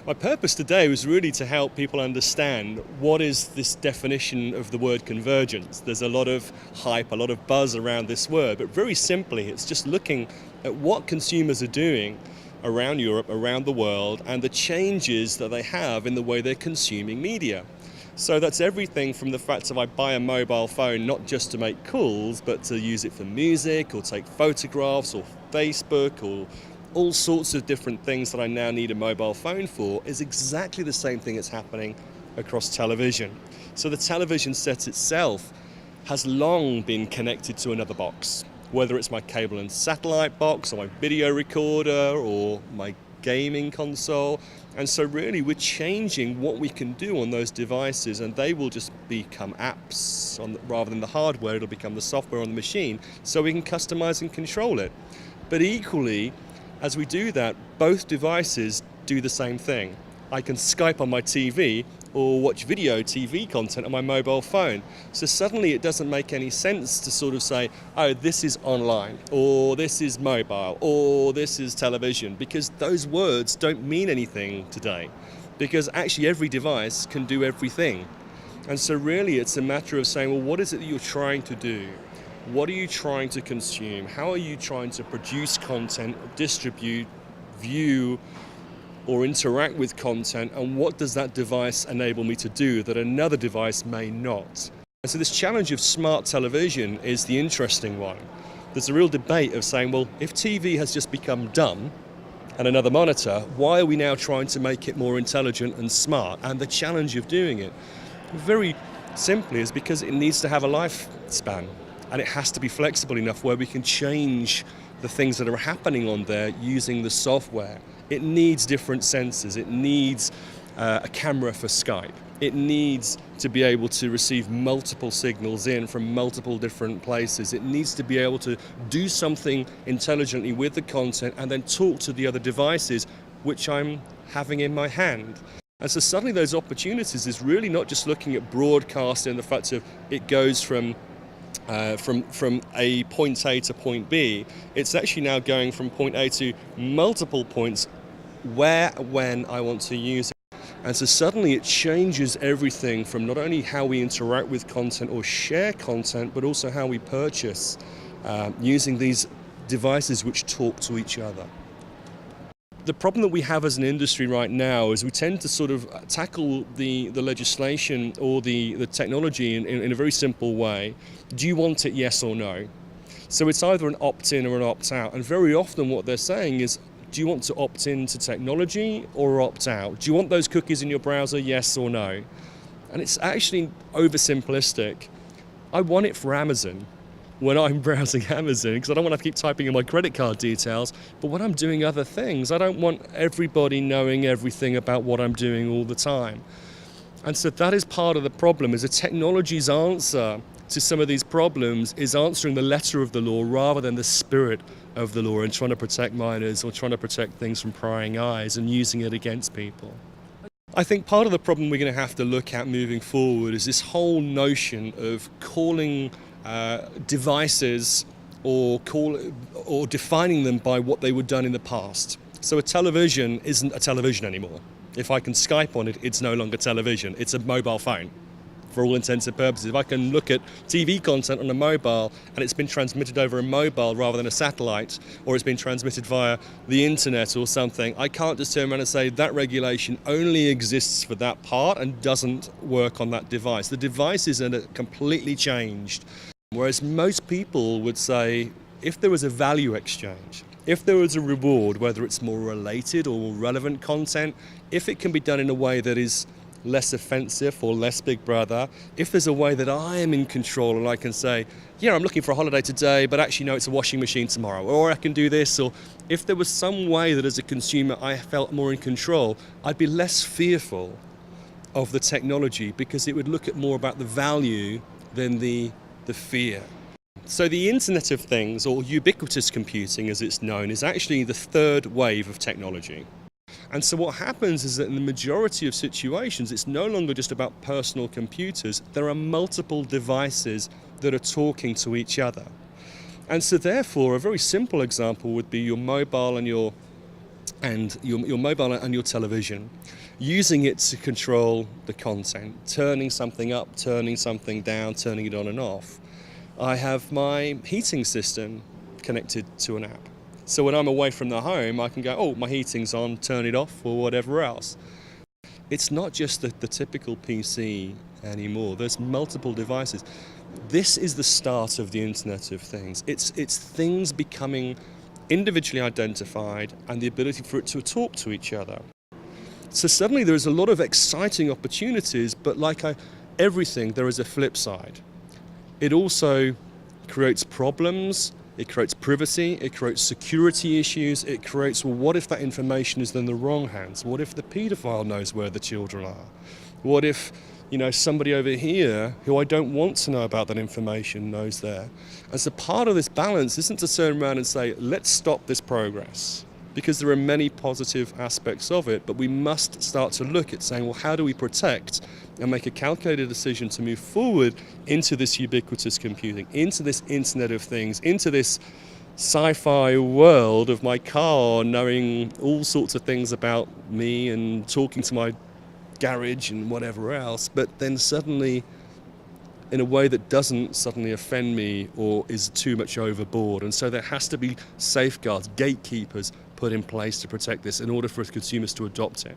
My purpose today was really to help people understand what is this definition of the word convergence. There's a lot of hype, a lot of buzz around this word, but very simply it's just looking at what consumers are doing around Europe, around the world, and the changes that they have in the way they're consuming media. So that's everything from the fact that I buy a mobile phone not just to make calls, but to use it for music or take photographs or Facebook or all sorts of different things that I now need a mobile phone for is exactly the same thing that's happening across television. So the television set itself has long been connected to another box, whether it's my cable and satellite box or my video recorder or my gaming console. And so really we're changing what we can do on those devices, and they will just become apps rather than the hardware. It'll become the software on the machine so we can customize and control it. But equally, as we do that, both devices do the same thing. I can Skype on my TV or watch video TV content on my mobile phone. So suddenly it doesn't make any sense to sort of say, oh, this is online, or this is mobile, or this is television, because those words don't mean anything today. Because actually every device can do everything. And so really it's a matter of saying, well, what is it that you're trying to do? What are you trying to consume? How are you trying to produce content, distribute, view, or interact with content? And what does that device enable me to do that another device may not? And so this challenge of smart television is the interesting one. There's a real debate of saying, well, if TV has just become dumb and another monitor, why are we now trying to make it more intelligent and smart? And the challenge of doing it, very simply, is because it needs to have a lifespan. And it has to be flexible enough where we can change the things that are happening on there using the software. It needs different sensors. It needs a camera for Skype. It needs to be able to receive multiple signals in from multiple different places. It needs to be able to do something intelligently with the content and then talk to the other devices which I'm having in my hand. And so suddenly those opportunities is really not just looking at broadcast and the fact of it goes from a point A to point B. It's actually now going from point A to multiple points where, when I want to use it. And so suddenly it changes everything from not only how we interact with content or share content, but also how we purchase using these devices which talk to each other. The problem that we have as an industry right now is we tend to sort of tackle the legislation or the technology in a very simple way. Do you want it, yes or no? So it's either an opt-in or an opt-out. And very often what they're saying is, do you want to opt into technology or opt out? Do you want those cookies in your browser, yes or no? And it's actually oversimplistic. I want it for Amazon when I'm browsing Amazon, because I don't want to keep typing in my credit card details, but when I'm doing other things, I don't want everybody knowing everything about what I'm doing all the time. And so that is part of the problem, is the technology's answer to some of these problems is answering the letter of the law rather than the spirit of the law and trying to protect minors or trying to protect things from prying eyes and using it against people. I think part of the problem we're going to have to look at moving forward is this whole notion of calling devices or defining them by what they were done in the past. So a television isn't a television anymore. If I can Skype on it, it's no longer television. It's a mobile phone for all intents and purposes. If I can look at TV content on a mobile and it's been transmitted over a mobile rather than a satellite, or it's been transmitted via the internet or something, I can't just turn around and say that regulation only exists for that part and doesn't work on that device. The devices are completely changed. Whereas most people would say, if there was a value exchange, if there was a reward, whether it's more related or more relevant content, if it can be done in a way that is less offensive or less Big Brother, if there's a way that I am in control and I can say, yeah, I'm looking for a holiday today, but actually no, it's a washing machine tomorrow, or I can do this, or if there was some way that as a consumer I felt more in control, I'd be less fearful of the technology because it would look at more about the value than the fear. So the Internet of Things, or ubiquitous computing as it's known, is actually the third wave of technology. And so what happens is that in the majority of situations, it's no longer just about personal computers. There are multiple devices that are talking to each other. And so therefore, a very simple example would be your mobile and your and your mobile and your television, using it to control the content, turning something up, turning something down, turning it on and off. I have my heating system connected to an app. So when I'm away from the home, I can go, oh, my heating's on, turn it off, or whatever else. It's not just the typical PC anymore. There's multiple devices. This is the start of the Internet of Things. It's things becoming individually identified and the ability for it to talk to each other. So suddenly there is a lot of exciting opportunities, but like everything, there is a flip side. It also creates problems, it creates privacy, it creates security issues, it creates, well, what if that information is in the wrong hands? What if the paedophile knows where the children are? What if, somebody over here who I don't want to know about that information knows there? And so part of this balance isn't to turn around and say, let's stop this progress, because there are many positive aspects of it, but we must start to look at saying, well, how do we protect and make a calculated decision to move forward into this ubiquitous computing, into this Internet of Things, into this sci-fi world of my car knowing all sorts of things about me and talking to my garage and whatever else, but then suddenly in a way that doesn't suddenly offend me or is too much overboard. And so there has to be safeguards, gatekeepers put in place to protect this in order for consumers to adopt it.